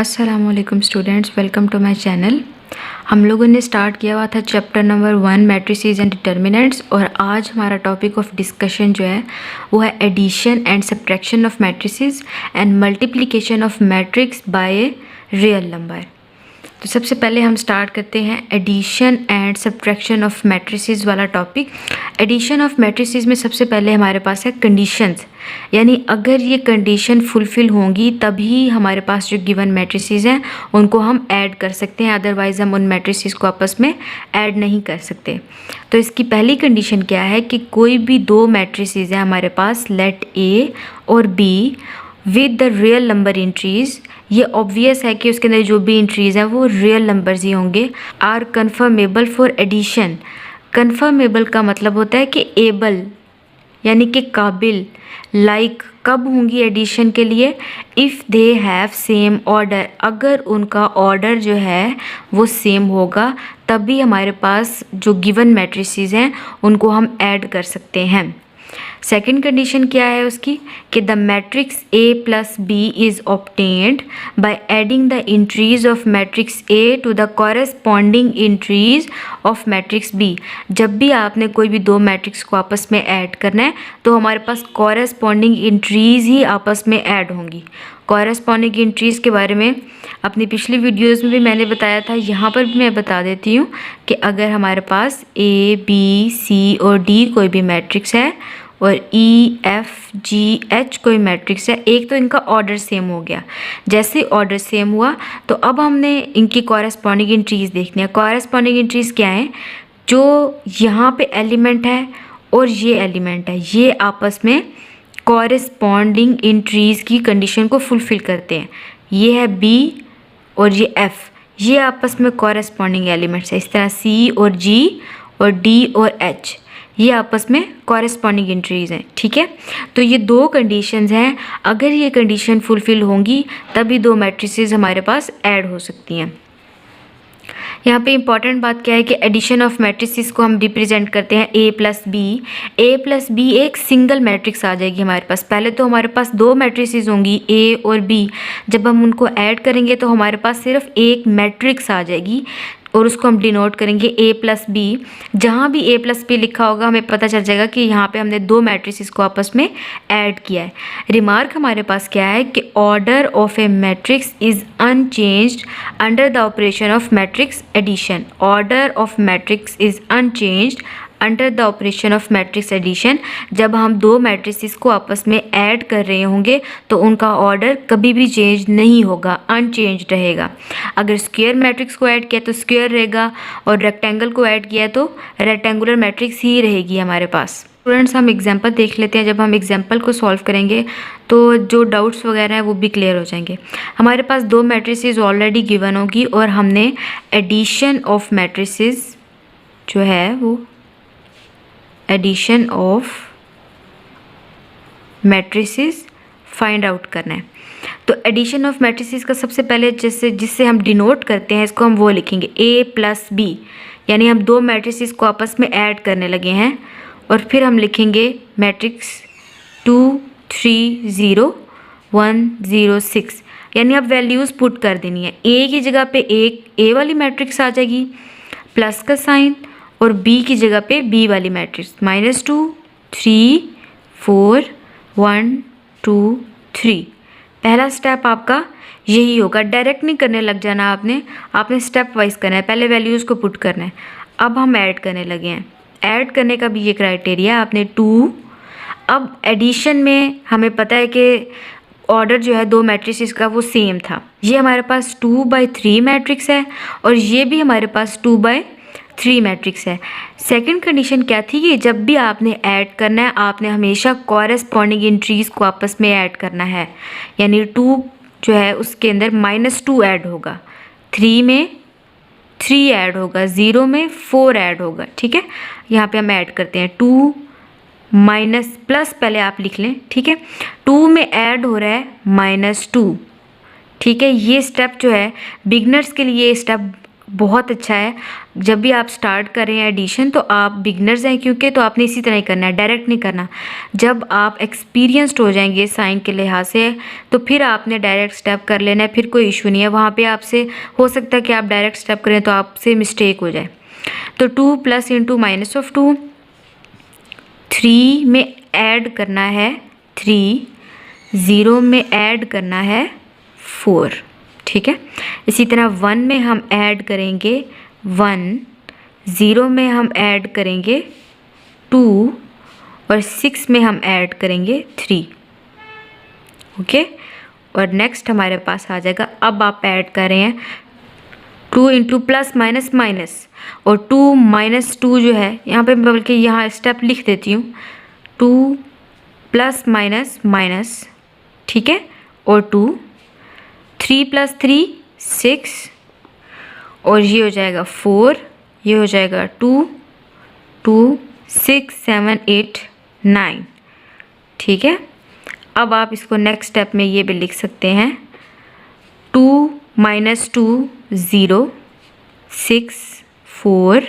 अस्सलामुअलैकुम students, welcome to my channel. हम लोगों ने स्टार्ट किया हुआ था chapter number 1 matrices and determinants, और आज हमारा टॉपिक ऑफ डिस्कशन जो है वो है addition and subtraction of matrices and multiplication of matrix by real number. तो सबसे पहले हम स्टार्ट करते हैं addition and subtraction of matrices वाला टॉपिक। एडिशन ऑफ मैट्रिसेस में सबसे पहले हमारे पास है कंडीशंस, यानी अगर ये कंडीशन फुलफ़िल होंगी तभी हमारे पास जो गिवन मैट्रिसेस हैं उनको हम ऐड कर सकते हैं, अदरवाइज़ हम उन मैट्रिसेस को आपस में ऐड नहीं कर सकते। तो इसकी पहली कंडीशन क्या है कि कोई भी दो मैट्रिसेस हैं हमारे पास, लेट ए और be with the real number entries, ये ऑब्वियस है कि उसके अंदर जो भी एंट्रीज हैं वो रियल नंबर्स ही होंगे, are conformable for addition. Conformable का मतलब होता है कि एबल यानी कि काबिल, लाइक कब होंगी एडिशन के लिए, if they have same order, अगर उनका ऑर्डर जो है वो सेम होगा तभी हमारे पास जो गिवन मैट्रिसेस हैं उनको हम ऐड कर सकते हैं। सेकेंड कंडीशन क्या है उसकी कि the matrix A plus B is obtained by adding the entries of matrix A to the corresponding entries of matrix B. जब भी आपने कोई भी दो मैट्रिक्स को आपस में ऐड करना है तो हमारे पास कॉरेस्पॉन्डिंग एंट्रीज ही आपस में ऐड होंगी। कॉरेस्पॉन्डिंग एंट्रीज़ के बारे में अपनी पिछली वीडियोज़ में भी मैंने बताया था, यहाँ पर भी मैं बता देती हूँ कि अगर हमारे पास ए बी सी और डी कोई भी मैट्रिक्स है और ई एफ जी एच कोई मैट्रिक्स है, एक तो इनका ऑर्डर सेम हो गया। जैसे ऑर्डर सेम हुआ तो अब हमने इनकी कॉरेस्पॉन्डिंग एंट्रीज़ देखनी है। कॉरेस्पॉन्डिंग एंट्रीज़ क्या हैं, जो यहाँ पे एलिमेंट है और ये एलिमेंट है, ये आपस में कॉरेस्पॉन्डिंग एंट्रीज़ की कंडीशन को फुलफ़िल करते हैं। ये है बी और ये एफ, ये आपस में कॉरेस्पॉन्डिंग एलिमेंट्स है। इस तरह सी और जी और डी और एच, ये आपस में कॉरेस्पॉन्डिंग एंट्रीज़ हैं। ठीक है, तो ये दो कंडीशंस हैं, अगर ये कंडीशन फुलफ़िल होंगी तभी दो मैट्रिसेस हमारे पास ऐड हो सकती हैं। यहाँ पे इंपॉर्टेंट बात क्या है कि एडिशन ऑफ मैट्रिसेस को हम रिप्रेजेंट करते हैं ए प्लस बी। ए प्लस बी एक सिंगल मैट्रिक्स आ जाएगी हमारे पास। पहले तो हमारे पास दो मैट्रिसेस होंगी ए और बी, जब हम उनको ऐड करेंगे तो हमारे पास सिर्फ एक मैट्रिक्स आ जाएगी और उसको हम डिनोट करेंगे ए प्लस बी। जहाँ भी ए प्लस बी लिखा होगा हमें पता चल जाएगा कि यहाँ पे हमने दो मैट्रिसेस को आपस में ऐड किया है। रिमार्क हमारे पास क्या है कि order of a matrix is unchanged under the operation of matrix addition. Order of matrix is unchanged under the operation of matrix addition. जब हम दो मैट्रिसेस को आपस में ऐड कर रहे होंगे तो उनका ऑर्डर कभी भी चेंज नहीं होगा, अनचेंज्ड रहेगा। अगर स्क्वायर मैट्रिक्स को ऐड किया तो स्क्वायर रहेगा और रेक्टेंगल को ऐड किया तो रेक्टेंगुलर मैट्रिक्स ही रहेगी हमारे पास। स्टूडेंट्स, हम एग्जांपल देख लेते हैं। जब हम एग्जांपल को सॉल्व करेंगे तो जो डाउट्स वगैरह हैं वो भी क्लियर हो जाएंगे। हमारे पास दो मैट्रिसेस ऑलरेडी गिवन होगी और हमने एडिशन ऑफ मैट्रिसेस जो है वो addition of matrices find out करना है। तो एडिशन ऑफ मैट्रिसेस का सबसे पहले जिससे हम डिनोट करते हैं इसको हम वो लिखेंगे ए प्लस बी, यानी हम दो मैट्रिसेस को आपस में ऐड करने लगे हैं। और फिर हम लिखेंगे मैट्रिक्स 2 3 0 1 0 6, यानी अब वैल्यूज़ पुट कर देनी है। ए की जगह पे एक ए वाली मैट्रिक्स आ जाएगी प्लस का साइन, और बी की जगह पे बी वाली मैट्रिक्स -2 3 4 1 2 3। पहला स्टेप आपका यही होगा, डायरेक्ट नहीं करने लग जाना आपने स्टेप वाइज करना है। पहले वैल्यूज़ को पुट करना है। अब हम ऐड करने लगे हैं। ऐड करने का भी ये क्राइटेरिया आपने 2। अब एडिशन में हमें पता है कि ऑर्डर जो है दो मैट्रिसेस का वो सेम था। ये हमारे पास 2/3 मैट्रिक्स है और ये भी हमारे पास 2/3 मैट्रिक्स है। सेकंड कंडीशन क्या थी कि जब भी आपने ऐड करना है आपने हमेशा कॉरेस्पॉन्डिंग एंट्रीज़ को आपस में ऐड करना है, यानी 2 जो है उसके अंदर -2 ऐड होगा, 3 में 3 ऐड होगा, 0 में 4 ऐड होगा। ठीक है, यहाँ पे हम ऐड करते हैं 2 माइनस प्लस, पहले आप लिख लें। ठीक है, 2 में ऐड हो रहा है -2। ठीक है, ये स्टेप जो है बिगनर्स के लिए स्टेप बहुत अच्छा है। जब भी आप स्टार्ट कर रहे हैं एडिशन, तो आप बिगनर्स हैं क्योंकि, तो आपने इसी तरह ही करना है, डायरेक्ट नहीं करना। जब आप एक्सपीरियंस्ड हो जाएंगे साइन के लिहाज से, तो फिर आपने डायरेक्ट स्टेप कर लेना है, फिर कोई इशू नहीं है। वहाँ पे आपसे हो सकता है कि आप डायरेक्ट स्टेप करें तो आपसे मिस्टेक हो जाए। तो 2 प्लस इंटू माइनस ऑफ 2, 3 में ऐड करना है 3, 0 में ऐड करना है 4, ठीक है। इसी तरह 1 में हम ऐड करेंगे 1, 0 में हम ऐड करेंगे 2 और 6 में हम ऐड करेंगे 3, ओके। और नेक्स्ट हमारे पास आ जाएगा, अब आप ऐड कर रहे हैं 2 इंटू प्लस माइनस माइनस, और 2 माइनस 2 जो है यहाँ पे, बल्कि यहाँ स्टेप लिख देती हूँ, 2 प्लस माइनस माइनस, ठीक है, और 2, 3 प्लस 3 6, और ये हो जाएगा 4, ये हो जाएगा 2, 2 6 7 8 9, ठीक है। अब आप इसको नेक्स्ट स्टेप में ये भी लिख सकते हैं, 2 माइनस 2 0, 6 4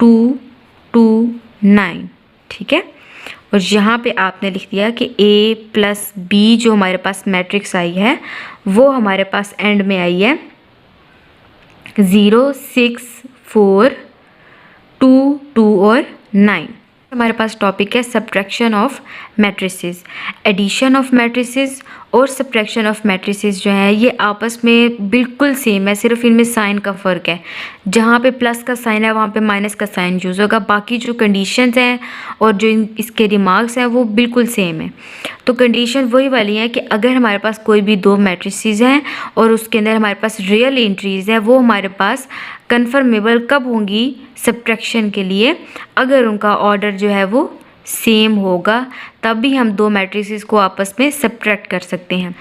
2 2 9, ठीक है। और यहाँ पे आपने लिख दिया कि a प्लस बी जो हमारे पास मैट्रिक्स आई है वो हमारे पास एंड में आई है 0 6 4 2 2 और 9। हमारे पास टॉपिक है subtraction of matrices. Addition of matrices और सब्ट्रैक्शन ऑफ मैट्रिसेस जो है ये आपस में बिल्कुल सेम है, सिर्फ इनमें साइन का फ़र्क है। जहाँ पे प्लस का साइन है वहाँ पे माइनस का साइन यूज़ होगा, बाकी जो कंडीशंस हैं और जो इसके रिमार्क्स हैं वो बिल्कुल सेम है। तो कंडीशन वही वाली है कि अगर हमारे पास कोई भी दो मैट्रिसेस हैं और उसके अंदर हमारे पास रियल एंट्रीज़ हैं, वो हमारे पास कन्फर्मेबल कब होंगी सब्ट्रैक्शन के लिए, अगर उनका ऑर्डर जो है वो सेम होगा, तब भी हम दो मैट्रिसेस को आपस में सब्ट्रैक्ट कर सकते हैं।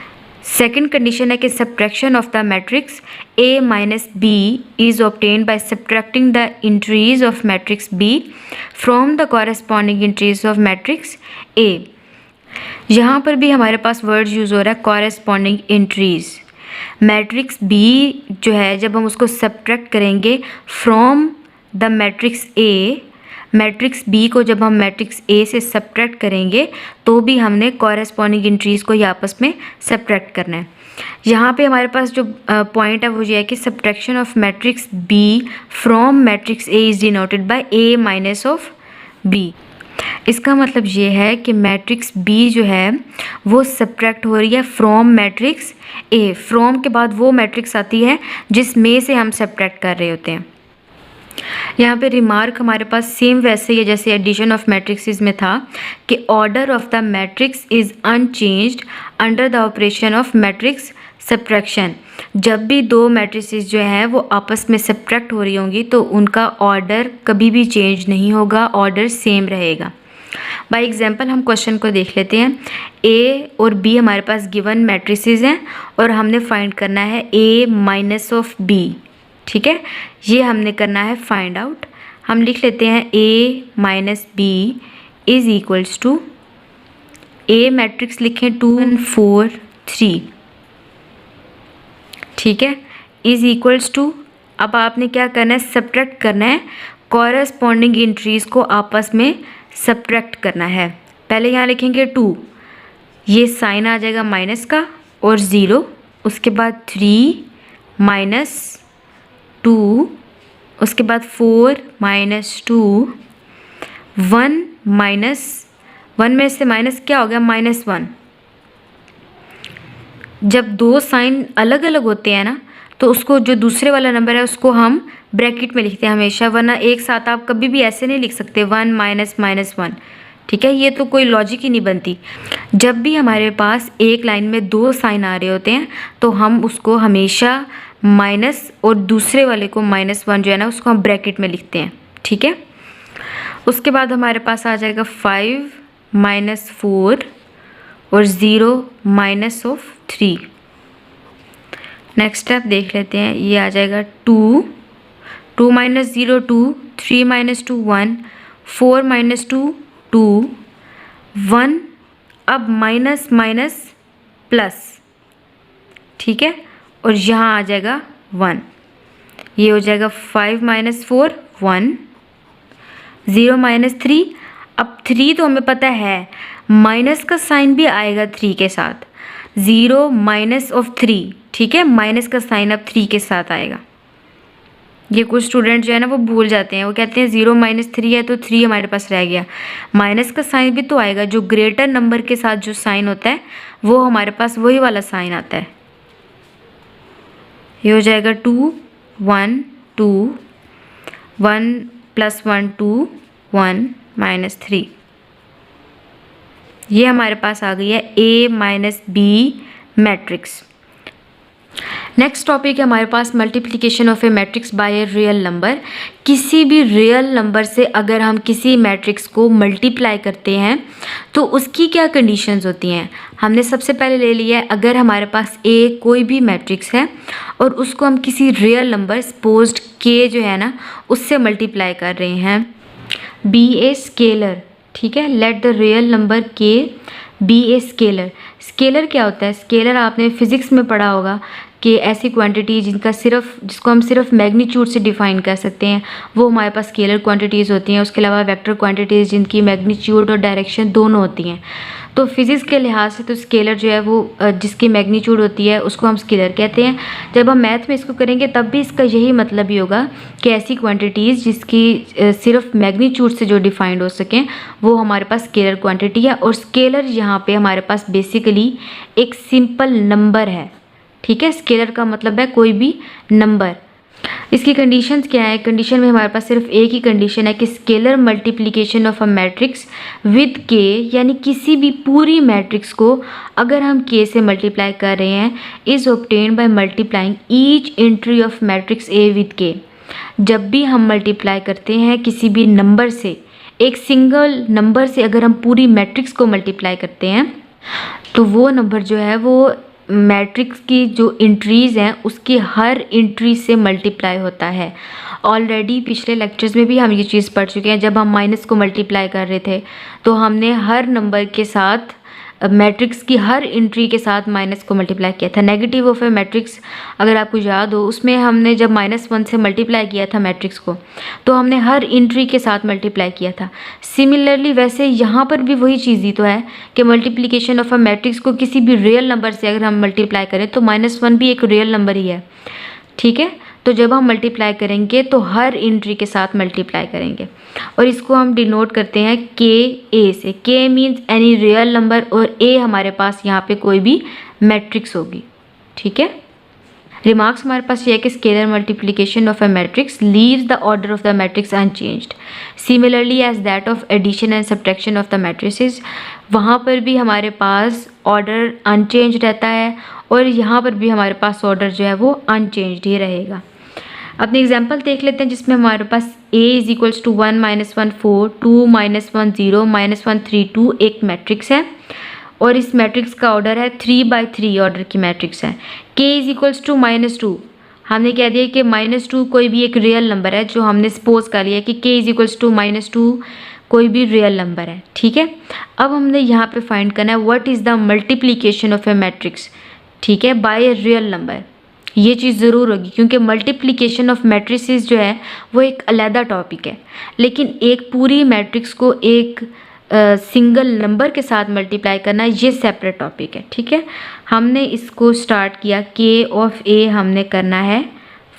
सेकंड कंडीशन है कि subtraction of the matrix A minus B is obtained by subtracting the entries of matrix B from the corresponding entries of matrix A। यहाँ पर भी हमारे पास वर्ड यूज़ हो रहा है कॉरेस्पॉन्डिंग एंट्रीज। मैट्रिक्स B जो है जब हम उसको सब्ट्रैक्ट करेंगे from the matrix A, matrix B को जब हम मैट्रिक्स A से सब्ट्रैक्ट करेंगे तो भी हमने कॉरेस्पॉन्डिंग एंट्रीज़ को ही आपस में सब्ट्रैक्ट करना है। यहाँ पे हमारे पास जो पॉइंट है वो ये है कि subtraction of matrix B from matrix A is denoted by A minus of B। इसका मतलब ये है कि मैट्रिक्स B जो है वो सब्ट्रैक्ट हो रही है फ्रॉम मैट्रिक्स A। फ्रॉम के बाद वो मैट्रिक्स आती है जिसमें से हम सब्ट्रैक्ट कर रहे होते हैं। यहाँ पे रिमार्क हमारे पास सेम वैसे ही है जैसे एडिशन ऑफ मैट्रिक्स में था कि order of the matrix is unchanged under the operation of matrix subtraction. जब भी दो मैट्रिसेस जो हैं वो आपस में सब्ट्रैक्ट हो रही होंगी तो उनका ऑर्डर कभी भी चेंज नहीं होगा, ऑर्डर सेम रहेगा। बाय एग्जांपल हम क्वेश्चन को देख लेते हैं। A और B हमारे पास गिवन मैट्रिसेस हैं और हमने फाइंड करना है A माइनस ऑफ B, ठीक है, ये हमने करना है फाइंड आउट। हम लिख लेते हैं A minus B is equals to, A matrix लिखें 2 4 3, ठीक है, इज़ इक्वल्स टू, अब आपने क्या करना है सब्ट्रैक्ट करना है, कॉरेस्पॉन्डिंग एंट्रीज़ को आपस में सब्ट्रैक्ट करना है। पहले यहाँ लिखेंगे 2, ये साइन आ जाएगा माइनस का और 0, उसके बाद 3 माइनस 2, उसके बाद 4 माइनस 2, 1 माइनस 1 में से माइनस क्या हो गया -1। जब दो साइन अलग अलग होते हैं ना तो उसको जो दूसरे वाला नंबर है उसको हम ब्रैकेट में लिखते हैं हमेशा, वरना एक साथ आप कभी भी ऐसे नहीं लिख सकते 1 माइनस -1, ठीक है, ये तो कोई लॉजिक ही नहीं बनती। जब भी हमारे पास एक लाइन में दो साइन आ रहे होते हैं तो हम उसको हमेशा माइनस और दूसरे वाले को -1 जो है ना उसको हम ब्रैकेट में लिखते हैं, ठीक है। उसके बाद हमारे पास आ जाएगा 5 माइनस 4 और 0 माइनस ऑफ 3। नेक्स्ट स्टेप देख लेते हैं, ये आ जाएगा 2, 2 माइनस 0 2, 3 माइनस 2 1, 4 माइनस 2 2, 1, अब माइनस माइनस प्लस, ठीक है, और यहाँ आ जाएगा 1। ये हो जाएगा 5 - 4 1, 0 - 3। अब 3 तो हमें पता है, माइनस का साइन भी आएगा 3 के साथ, 0 माइनस ऑफ 3, ठीक है, माइनस का साइन अब 3 के साथ आएगा। ये कुछ स्टूडेंट जो है ना वो भूल जाते हैं, वो कहते हैं 0 - 3 है तो 3 हमारे पास रह गया। माइनस का साइन भी तो आएगा, जो ग्रेटर नंबर के साथ जो साइन होता है वो हमारे पास वही वाला साइन आता है। ये हो जाएगा 2 1 2, 1 + 1 2, 1 - 3। ये हमारे पास आ गई है A - B matrix. Next topic है हमारे पास multiplication of a matrix by a real number. किसी भी रियल नंबर से अगर हम किसी मैट्रिक्स को मल्टीप्लाई करते हैं तो उसकी क्या कंडीशंस होती हैं। हमने सबसे पहले ले लिया है, अगर हमारे पास ए कोई भी मैट्रिक्स है और उसको हम किसी रियल नंबर सपोज्ड के जो है ना उससे मल्टीप्लाई कर रहे हैं, बी ए स्केलर, ठीक है, लेट द रियल नंबर के बी ए स्केलर। स्केलर क्या होता है? स्केलर आपने फिजिक्स में पढ़ा होगा कि ऐसी क्वांटिटी जिसको हम सिर्फ मैग्नीट्यूड से डिफाइन कर सकते हैं वो हमारे पास स्केलर क्वांटिटीज़ होती हैं। उसके अलावा वेक्टर क्वांटिटीज़ जिनकी मैग्नीट्यूड और डायरेक्शन दोनों होती हैं। तो फिज़िक्स के लिहाज से तो स्केलर जो है वो जिसकी मैग्नीट्यूड होती है उसको हम स्केलर कहते हैं। जब हम मैथ में इसको करेंगे तब भी इसका यही मतलब ही होगा कि ऐसी क्वांटिटीज़ जिसकी सिर्फ मैग्नीट्यूड से जो डिफाइंड हो सकें वो हमारे पास स्केलर क्वांटिटी है। और स्केलर यहाँ पे हमारे पास बेसिकली एक सिंपल नंबर है, ठीक है। स्केलर का मतलब है कोई भी नंबर। इसकी कंडीशंस क्या है? कंडीशन में हमारे पास सिर्फ एक ही कंडीशन है कि scalar multiplication of a matrix with के, यानी किसी भी पूरी मैट्रिक्स को अगर हम के से मल्टीप्लाई कर रहे हैं, is obtained by multiplying each entry of matrix A with के। जब भी हम मल्टीप्लाई करते हैं किसी भी नंबर से, एक सिंगल नंबर से अगर हम पूरी मैट्रिक्स को मल्टीप्लाई करते हैं तो वो नंबर जो है वो मैट्रिक्स की जो एंट्रीज़ हैं उसकी हर एंट्री से मल्टीप्लाई होता है। ऑलरेडी पिछले लेक्चर्स में भी हम ये चीज़ पढ़ चुके हैं। जब हम माइनस को मल्टीप्लाई कर रहे थे तो हमने हर नंबर के साथ मैट्रिक्स की हर एंट्री के साथ माइनस को मल्टीप्लाई किया था। नेगेटिव ऑफ ए मैट्रिक्स अगर आपको याद हो, उसमें हमने जब -1 से मल्टीप्लाई किया था मैट्रिक्स को तो हमने हर एंट्री के साथ मल्टीप्लाई किया था। सिमिलरली वैसे यहाँ पर भी वही चीज़ ही तो है कि मल्टीप्लिकेशन ऑफ अ मैट्रिक्स को किसी भी रियल नंबर से अगर हम मल्टीप्लाई करें तो -1 भी एक रियल नंबर ही है, ठीक है। तो जब हम मल्टीप्लाई करेंगे तो हर एंट्री के साथ मल्टीप्लाई करेंगे और इसको हम डिनोट करते हैं के ए से। के मीन्स एनी रियल नंबर और ए हमारे पास यहाँ पे कोई भी मैट्रिक्स होगी, ठीक है। रिमार्क्स हमारे पास ये है कि scalar multiplication of a matrix leaves the order of the matrix unchanged similarly as that of addition and subtraction of the matrices. वहाँ पर भी हमारे पास ऑर्डर अनचेंज रहता है और यहाँ पर भी हमारे पास ऑर्डर जो है वो अनचेंज्ड ही रहेगा। अपने एग्जाम्पल देख लेते हैं जिसमें हमारे पास a = 1 - 1 4 2 - 1 0 - 1 3 2 एक मैट्रिक्स है और इस मैट्रिक्स का ऑर्डर है 3/3 ऑर्डर की मैट्रिक्स है। k = -2 हमने कह दिया कि -2 कोई भी एक रियल नंबर है, जो हमने सपोज कर लिया कि k = -2 कोई भी रियल नंबर है, ठीक है। अब हमने यहाँ पे फाइंड करना है what is the multiplication of a matrix, ठीक है, बाय ए रियल नंबर। ये चीज़ ज़रूर होगी क्योंकि मल्टीप्लिकेशन ऑफ मैट्रिसेस जो है वो एक अलग टॉपिक है, लेकिन एक पूरी मैट्रिक्स को एक सिंगल नंबर के साथ मल्टीप्लाई करना ये सेपरेट टॉपिक है, ठीक है। हमने इसको स्टार्ट किया के ऑफ ए हमने करना है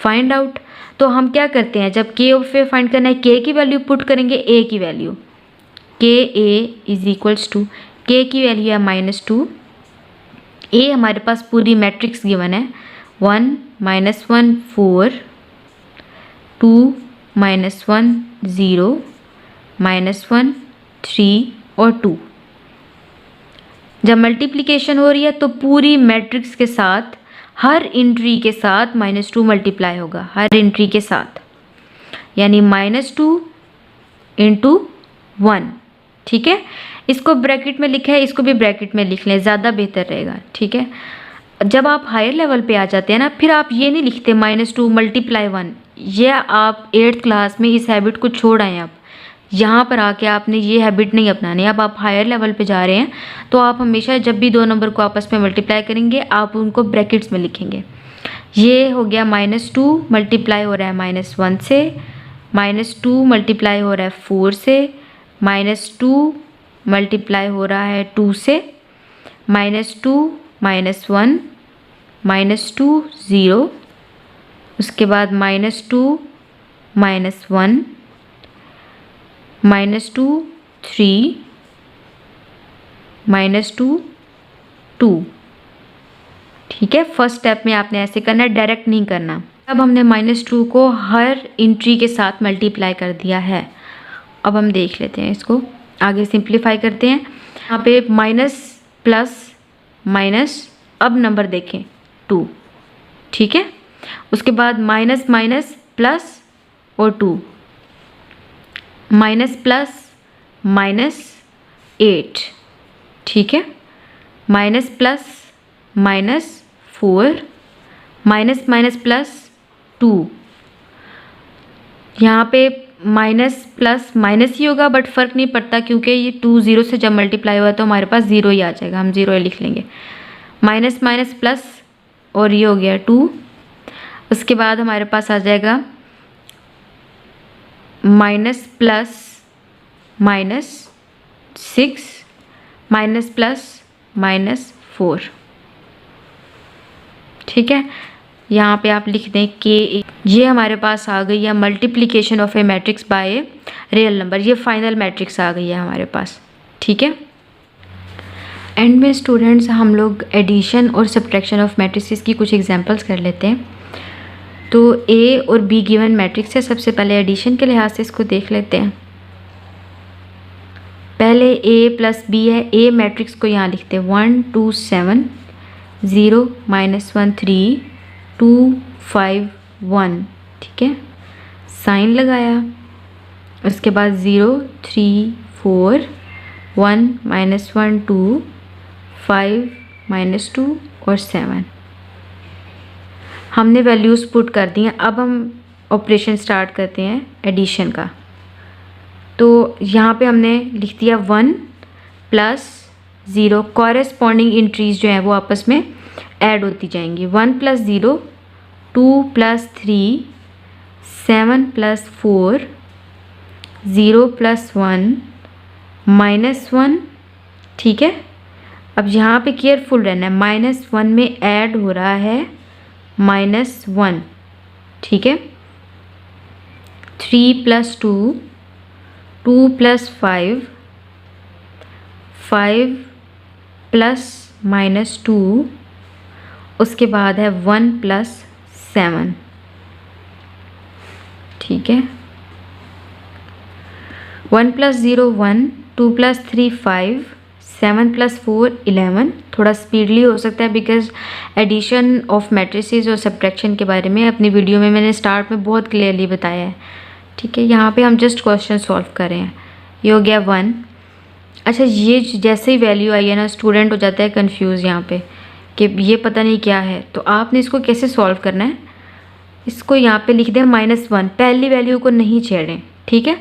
फाइंड आउट। तो हम क्या करते हैं, जब के ऑफ ए फाइंड करना है के की वैल्यू पुट करेंगे ए की वैल्यू, के ए = के की वैल्यू है -2, ए हमारे पास पूरी मैट्रिक्स गिवन है 1 - 1 4 2 - 1 0 -1 3 और 2। जब मल्टीप्लिकेशन हो रही है तो पूरी मैट्रिक्स के साथ हर एंट्री के साथ -2 मल्टीप्लाई होगा, हर एंट्री के साथ, यानी -2 × 1, ठीक है। इसको ब्रैकेट में लिखा है, इसको भी ब्रैकेट में लिख लें, ज़्यादा बेहतर रहेगा, ठीक है। जब आप हायर लेवल पे आ जाते हैं ना, फिर आप ये नहीं लिखते -2 × 1, ये आप 8th क्लास में इस हैबिट को छोड़ आए। आप यहाँ पर आके आपने ये हैबिट नहीं अपनानी। अब आप हायर लेवल पे जा रहे हैं तो आप हमेशा जब भी दो नंबर को आपस में मल्टीप्लाई करेंगे आप उनको ब्रैकेट्स में लिखेंगे। ये हो गया -2 मल्टीप्लाई हो रहा है -1 से, -2 मल्टीप्लाई हो रहा है 4 से, -2 मल्टीप्लाई हो रहा है 2 से, -2 -1 -2 0, उसके बाद -2 -1 -2 3 -2 2। ठीक है, फर्स्ट स्टेप में आपने ऐसे करना है, डायरेक्ट नहीं करना। अब हमने -2 को हर एंट्री के साथ मल्टीप्लाई कर दिया है। अब हम देख लेते हैं, इसको आगे सिंप्लीफाई करते हैं। यहाँ पे माइनस प्लस माइनस, अब नंबर देखें 2। ठीक है, उसके बाद माइनस माइनस प्लस और 2, माइनस प्लस माइनस 8। ठीक है, minus plus minus 4, minus minus plus 2। यहाँ पे माइनस प्लस माइनस ही होगा, बट फ़र्क नहीं पड़ता क्योंकि ये 2 0 से जब मल्टीप्लाई हुआ तो हमारे पास 0 ही आ जाएगा, हम 0 ही लिख लेंगे। माइनस माइनस प्लस और ये हो गया 2। उसके बाद हमारे पास आ जाएगा minus plus minus 6, minus plus minus 4। ठीक है, यहाँ पे आप लिख दें कि ये हमारे पास आ गई है multiplication of a matrix by a real number. ये फाइनल मैट्रिक्स आ गई है हमारे पास। ठीक है, एंड में स्टूडेंट्स हम लोग एडिशन और सब्ट्रैक्शन ऑफ मैट्रिसेस की कुछ एग्जांपल्स कर लेते हैं। तो ए और बी गिवन मैट्रिक्स है। सबसे पहले एडिशन के लिहाज से इसको देख लेते हैं। पहले ए प्लस बी है, ए मैट्रिक्स को यहाँ लिखते हैं 1 2 7 0 -1 3 2 5 1। ठीक है, साइन लगाया, उसके बाद 0 3 4 1 -1 2 5 -2 और 7 हमने वैल्यूज़ पुट कर दी हैं। अब हम ऑपरेशन स्टार्ट करते हैं एडिशन का। तो यहाँ पे हमने लिख दिया 1 प्लस 0, कॉरेस्पॉन्डिंग एंट्रीज जो हैं वो आपस में ऐड होती जाएंगी। 1 प्लस 0 2 प्लस 3 7 प्लस 4 0 प्लस 1 -1। ठीक है, अब यहाँ पे केयरफुल रहना है, -1 में ऐड हो रहा है -1। ठीक है, 3 प्लस 2 2 प्लस 5 5 प्लस -2, उसके बाद है 1 प्लस 7। ठीक है, 1 प्लस 0 1 2 प्लस 3 5 7 प्लस 4 11। थोड़ा स्पीडली हो सकता है बिकॉज एडिशन ऑफ मैट्रिसेस और सब्ट्रैक्शन के बारे में अपनी वीडियो में मैंने स्टार्ट में बहुत क्लियरली बताया है। ठीक है, यहाँ पे हम जस्ट क्वेश्चन सॉल्व कर रहे हैं। ये हो गया 1। अच्छा, ये जैसे ही वैल्यू आई है ना, स्टूडेंट हो जाता है कंफ्यूज यहाँ पे कि ये पता नहीं क्या है। तो आपने इसको कैसे सॉल्व करना है, इसको यहाँ पे लिख दें -1, पहली वैल्यू को नहीं छेड़ें। ठीक है,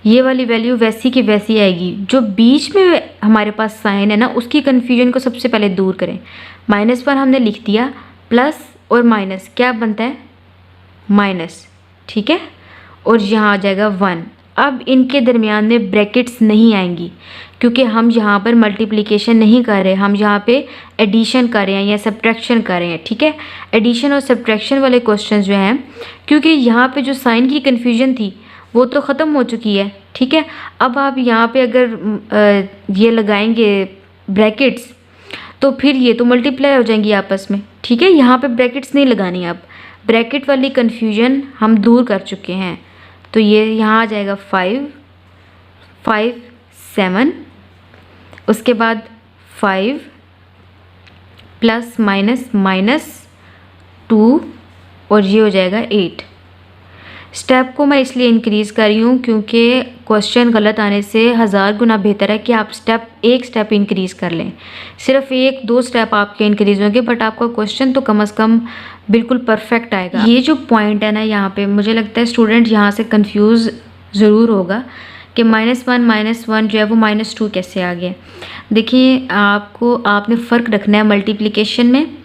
ये वाली वैल्यू वैसी की वैसी आएगी। जो बीच में हमारे पास साइन है ना, उसकी कन्फ्यूजन को सबसे पहले दूर करें। -1 हमने लिख दिया, प्लस और माइनस क्या बनता है माइनस। ठीक है, और यहाँ आ जाएगा 1। अब इनके दरमियान में ब्रैकेट्स नहीं आएंगी क्योंकि हम यहाँ पर मल्टीप्लिकेशन नहीं कर रहे, हम यहाँ पे एडिशन कर रहे हैं या सब्ट्रैक्शन कर रहे हैं। ठीक है, एडिशन और सब्ट्रैक्शन वाले क्वेश्चन जो हैं, क्योंकि यहाँ पे जो साइन की कन्फ्यूजन थी वो तो ख़त्म हो चुकी है। ठीक है, अब आप यहाँ पे अगर ये लगाएंगे ब्रैकेट्स तो फिर ये तो मल्टीप्लाई हो जाएंगी आपस में। ठीक है, यहाँ पे ब्रैकेट्स नहीं लगानी, आप ब्रैकेट वाली कन्फ्यूजन हम दूर कर चुके हैं। तो ये यहाँ आ जाएगा 5 5 7, उसके बाद 5 प्लस माइनस -2 और ये हो जाएगा 8। स्टेप को मैं इसलिए इंक्रीज़ कर रही हूँ क्योंकि क्वेश्चन गलत आने से 1000 गुना बेहतर है कि आप एक स्टेप इंक्रीज़ कर लें। सिर्फ 1-2 स्टेप आपके इंक्रीज़ होंगे बट आपका क्वेश्चन तो कम से कम बिल्कुल परफेक्ट आएगा। ये जो पॉइंट है ना, यहाँ पे मुझे लगता है स्टूडेंट यहाँ से कंफ्यूज ज़रूर होगा कि -1 जो है वो -2 कैसे आ गया। देखिए, आपने फ़र्क रखना है मल्टीप्लिकेशन में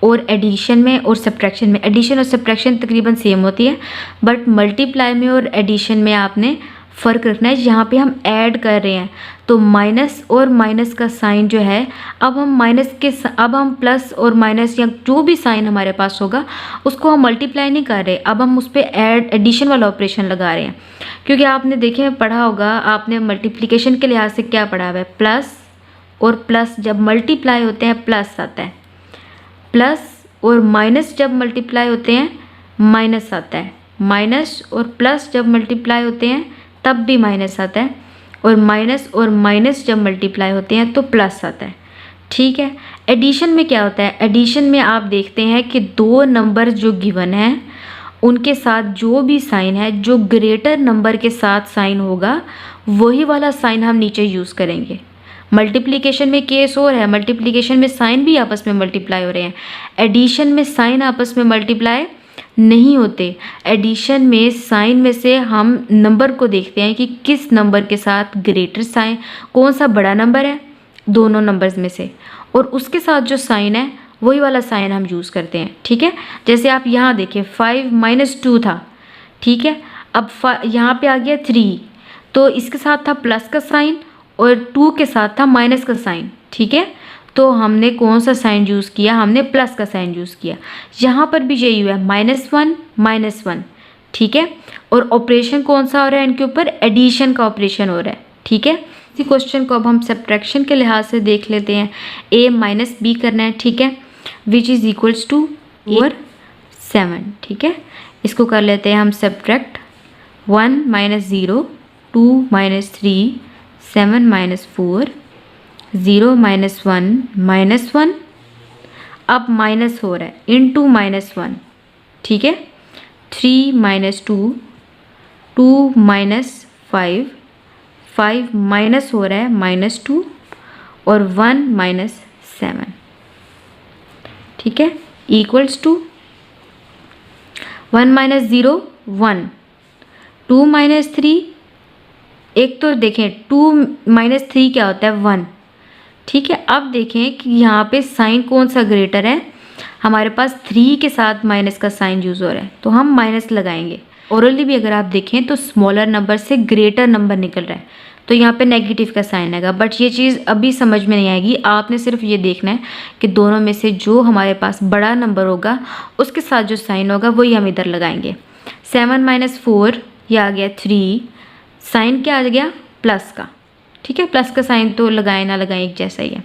और एडिशन में और सब्ट्रैक्शन में, एडिशन और सब्ट्रैक्शन तकरीबन सेम होती है, बट मल्टीप्लाई में और एडिशन में आपने फ़र्क रखना है। यहाँ पे हम ऐड कर रहे हैं तो माइनस और माइनस का साइन जो है, अब हम प्लस और माइनस या जो भी साइन हमारे पास होगा उसको हम मल्टीप्लाई नहीं कर रहे, अब हम उस पर एडिशन वाला ऑपरेशन लगा रहे हैं। क्योंकि आपने देखे पढ़ा होगा, आपने मल्टीप्लिकेशन के लिहाज से क्या पढ़ा हुआ है, प्लस और प्लस जब मल्टीप्लाई होते हैं प्लस आता है, प्लस और माइनस जब मल्टीप्लाई होते हैं माइनस आता है, माइनस और प्लस जब मल्टीप्लाई होते हैं तब भी माइनस आता है, और माइनस जब मल्टीप्लाई होते हैं तो प्लस आता है। ठीक है। एडिशन में क्या होता है, एडिशन में आप देखते हैं कि दो नंबर जो गिवन है उनके साथ जो भी साइन है, जो ग्रेटर नंबर के साथ साइन होगा वही वाला साइन हम नीचे यूज़ करेंगे। मल्टीप्लिकेशन में केस और है, मल्टीप्लिकेशन में साइन भी आपस में मल्टीप्लाई हो रहे हैं, एडिशन में साइन आपस में मल्टीप्लाई नहीं होते। एडिशन में साइन में से हम नंबर को देखते हैं कि किस नंबर के साथ ग्रेटर साइन, कौन सा बड़ा नंबर है दोनों नंबर्स में से, और उसके साथ जो साइन है वही वाला साइन हम यूज़ करते हैं। ठीक है। जैसे आप यहाँ देखिए 5 - 2 था, ठीक है, अब यहाँ पे आ गया 3, तो इसके साथ था प्लस का साइन और 2 के साथ था माइनस का साइन। ठीक है, तो हमने कौन सा साइन यूज़ किया, हमने प्लस का साइन यूज़ किया। यहाँ पर भी यही हुआ है, -1 ठीक है, और ऑपरेशन कौन सा हो रहा है इनके ऊपर, एडिशन का ऑपरेशन हो रहा है। ठीक है। इसी क्वेश्चन को अब हम सब्ट्रैक्शन के लिहाज से देख लेते हैं। a - b करना है, ठीक है, विच इज़ इक्वल्स टू और 7। ठीक है, इसको कर लेते हैं हम सब्ट्रैक्ट, 1 - 0, 2 - 3, 7 - 4, 0 - 1 -1, अब माइनस हो रहा है इंटू -1। ठीक है, 3 - 2, 2 - 5, 5 माइनस हो रहा है -2 और 1 - 7। ठीक है, इक्वल्स टू 1 - 0 1, 2 - 3, एक तो देखें 2 - 3 क्या होता है 1। ठीक है, अब देखें कि यहाँ पे साइन कौन सा ग्रेटर है, हमारे पास 3 के साथ माइनस का साइन यूज़ हो रहा है तो हम माइनस लगाएंगे। ओरली भी अगर आप देखें तो स्मॉलर नंबर से ग्रेटर नंबर निकल रहा है तो यहाँ पे नेगेटिव का साइन आएगा, बट ये चीज़ अभी समझ में नहीं आएगी। आपने सिर्फ ये देखना है कि दोनों में से जो हमारे पास बड़ा नंबर होगा उसके साथ जो साइन होगा वही हम इधर लगाएंगे। 7 - 4 ये आ गया 3, साइन क्या आ गया प्लस का। ठीक है, प्लस का साइन तो लगाए ना लगाए एक जैसा ही है।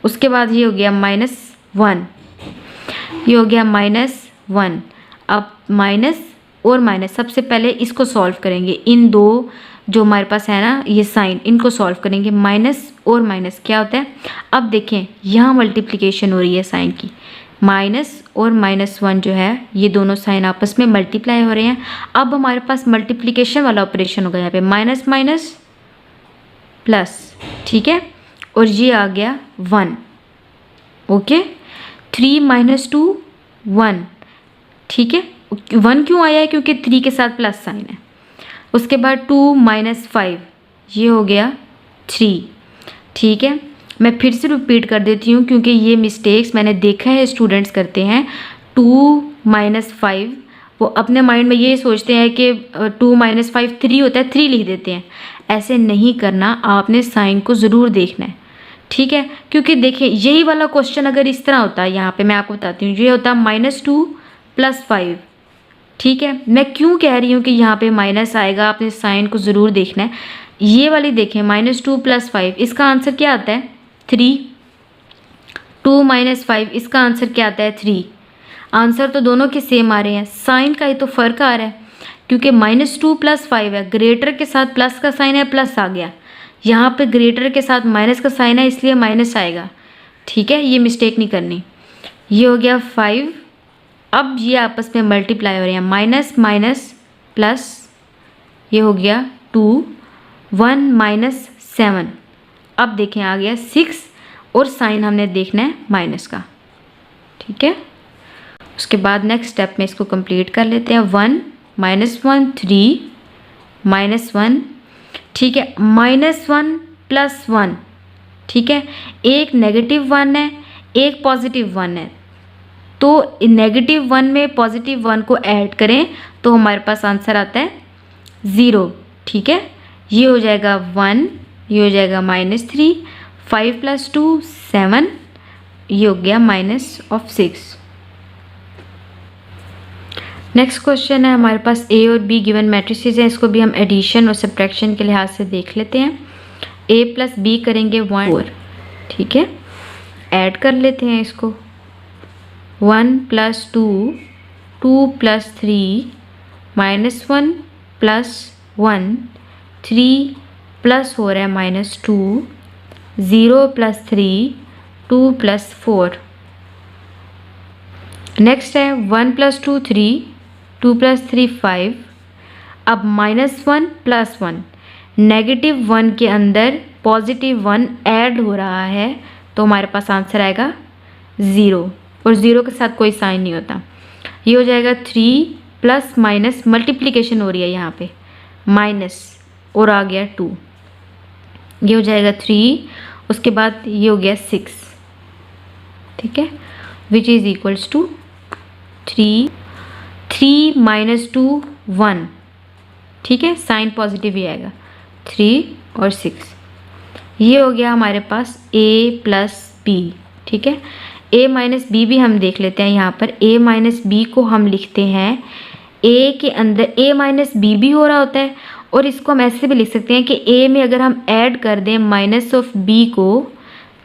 उसके बाद ये हो गया -1, ये हो गया -1। अब माइनस और माइनस, सबसे पहले इसको सॉल्व करेंगे, इन दो जो हमारे पास है ना ये साइन, इनको सॉल्व करेंगे। माइनस और माइनस क्या होता है, अब देखें यहाँ मल्टीप्लिकेशन हो रही है साइन की, माइनस और -1 जो है ये दोनों साइन आपस में मल्टीप्लाई हो रहे हैं। अब हमारे पास मल्टीप्लिकेशन वाला ऑपरेशन होगा यहाँ पे, माइनस माइनस प्लस। ठीक है, और ये आ गया 1। ओके, 3 - 2 1। ठीक है, 1 क्यों आया है, क्योंकि 3 के साथ प्लस साइन है। उसके बाद 2 - 5 ये हो गया 3। ठीक है, मैं फिर से रिपीट कर देती हूँ क्योंकि ये मिस्टेक्स मैंने देखा है स्टूडेंट्स करते हैं। 2 - 5 वो अपने माइंड में ये सोचते हैं कि 2 - 5 3 होता है, 3 लिख देते हैं। ऐसे नहीं करना, आपने साइन को ज़रूर देखना है। ठीक है, क्योंकि देखिए यही वाला क्वेश्चन अगर इस तरह होता है, यहाँ पे मैं आपको बताती हूँ, ये होता -2 + 5। ठीक है, मैं क्यों कह रही हूँ कि यहाँ पे माइनस आएगा, आपने साइन को ज़रूर देखना है। ये वाली देखें -2 + 5, इसका आंसर क्या आता है 3। 2 - 5 इसका आंसर क्या आता है 3। आंसर तो दोनों के सेम आ रहे हैं, साइन का ही तो फ़र्क आ रहा है, क्योंकि -2 + 5 है, ग्रेटर के साथ प्लस का साइन है, प्लस आ गया। यहाँ पे ग्रेटर के साथ माइनस का साइन है इसलिए माइनस आएगा। ठीक है, ये मिस्टेक नहीं करनी। ये हो गया 5, अब ये आपस में मल्टीप्लाई हो रहे हैं, माइनस माइनस प्लस, ये हो गया 2, 1 - 7। अब देखें आ गया 6 और साइन हमने देखना है माइनस का। ठीक है, उसके बाद नेक्स्ट स्टेप में इसको कंप्लीट कर लेते हैं। 1 - 1 3 -1। ठीक है, -1 + 1। ठीक है, एक नेगेटिव 1 है, एक पॉजिटिव 1 है। तो -1 में +1 को ऐड करें तो हमारे पास आंसर आता है 0। ठीक है, ये हो जाएगा 1, ये हो जाएगा -3, 5 + 2 7, ये हो गया -6। नेक्स्ट क्वेश्चन है हमारे पास A और B गिवन मैट्रिसेस हैं, इसको भी हम एडिशन और सब्ट्रैक्शन के लिहाज से देख लेते हैं। A + B करेंगे 1 4। ठीक है, ऐड कर लेते हैं इसको। 1 + 2 2 + 3 -1 + 1 3 प्लस हो रहा है -2 0 + 3 2 + 4। नेक्स्ट है 1 + 2 3 2 + 3 5। अब -1 + 1, -1 के अंदर +1 ऐड हो रहा है तो हमारे पास आंसर आएगा 0, और 0 के साथ कोई साइन नहीं होता। ये हो जाएगा 3 प्लस माइनस मल्टीप्लिकेशन हो रही है यहाँ पे माइनस, और आ गया 2। ये हो जाएगा 3, उसके बाद ये हो गया 6। ठीक है, विच इज़ इक्वल्स टू 3 - 2 1। ठीक है, साइन पॉजिटिव ही आएगा, 3 और 6। ये हो गया हमारे पास A + B। ठीक है, A - B भी हम देख लेते हैं। यहाँ पर A - B को हम लिखते हैं, A के अंदर A - B भी हो रहा होता है, और इसको हम ऐसे भी लिख सकते हैं कि A में अगर हम ऐड कर दें -B को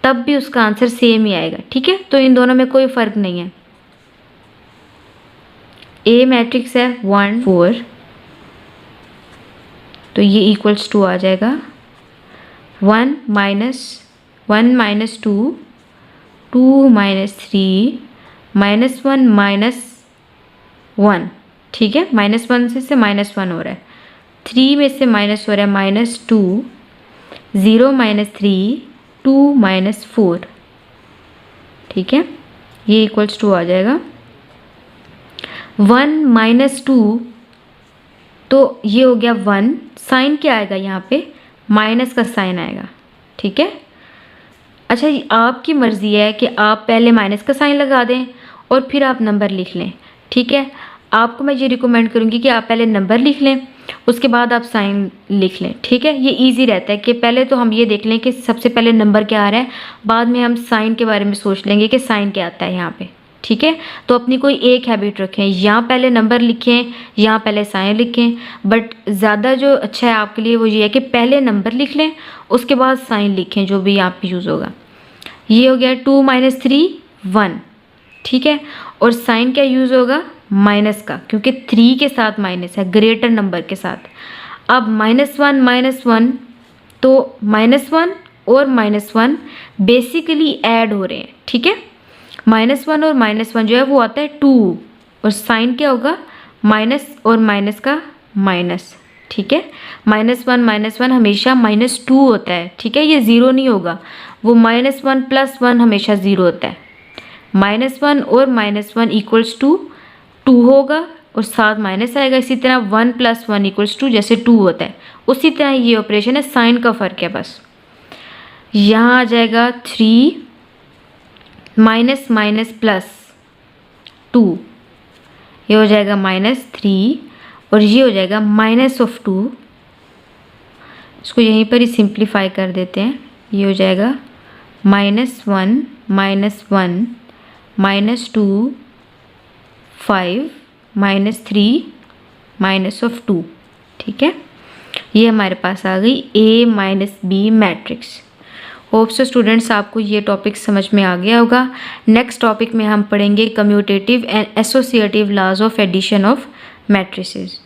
तब भी उसका आंसर सेम ही आएगा। ठीक है, तो इन दोनों में कोई फ़र्क नहीं है। A मैट्रिक्स है 1 4, तो ये इक्वल्स टू आ जाएगा 1 - 2 2 - 3 -1 -1। ठीक है, -1 से -1 हो रहा है, 3 में से माइनस हो रहा है -2 0 - 3 2 - 4। ठीक है, ये इक्वल्स टू आ जाएगा 1 - 2, तो ये हो गया 1। साइन क्या आएगा यहाँ पे, माइनस का साइन आएगा। ठीक है, अच्छा आपकी मर्ज़ी है कि आप पहले माइनस का साइन लगा दें और फिर आप नंबर लिख लें। ठीक है, आपको मैं ये रिकमेंड करूँगी कि आप पहले नंबर लिख लें, उसके बाद आप साइन लिख लें। ठीक है, ये इजी रहता है कि पहले तो हम ये देख लें कि सबसे पहले नंबर क्या आ रहा है, बाद में हम साइन के बारे में सोच लेंगे कि साइन क्या आता है यहाँ पे। ठीक है, तो अपनी कोई एक हैबिट रखें, यहाँ पहले नंबर लिखें, यहाँ पहले साइन लिखें, बट ज़्यादा जो अच्छा है आपके लिए वो ये है कि पहले नंबर लिख लें, उसके बाद साइन लिखें, जो भी यहाँ पे यूज़ होगा। ये हो गया 2 - 3 1। ठीक है, और साइन क्या यूज़ होगा, माइनस का, क्योंकि 3 के साथ माइनस है, ग्रेटर नंबर के साथ। अब -1 -1, तो -1 और -1 बेसिकली ऐड हो रहे हैं। ठीक है, -1 और -1 जो है वो आता है 2, और साइन क्या होगा, माइनस और माइनस का माइनस। ठीक है, -1 - 1 हमेशा -2 होता है। ठीक है, ये 0 नहीं होगा, वो -1 + 1 हमेशा 0 होता है। -1 और -1 इक्वल्स टू 2 होगा, और साथ माइनस आएगा। इसी तरह 1 + 1 = 2, जैसे 2 होता है उसी तरह ये ऑपरेशन है, साइन का फ़र्क है बस। यहाँ आ जाएगा 3 -2, ये हो जाएगा -3, और ये हो जाएगा -2। इसको यहीं पर ही सिंप्लीफाई कर देते हैं। ये हो जाएगा -1 -1 -2 5 -3 -2। ठीक है, ये हमारे पास आ गई A - B matrix. Hope so students आपको ये टॉपिक समझ में आ गया होगा। नेक्स्ट टॉपिक में हम पढ़ेंगे commutative and associative laws of addition of matrices.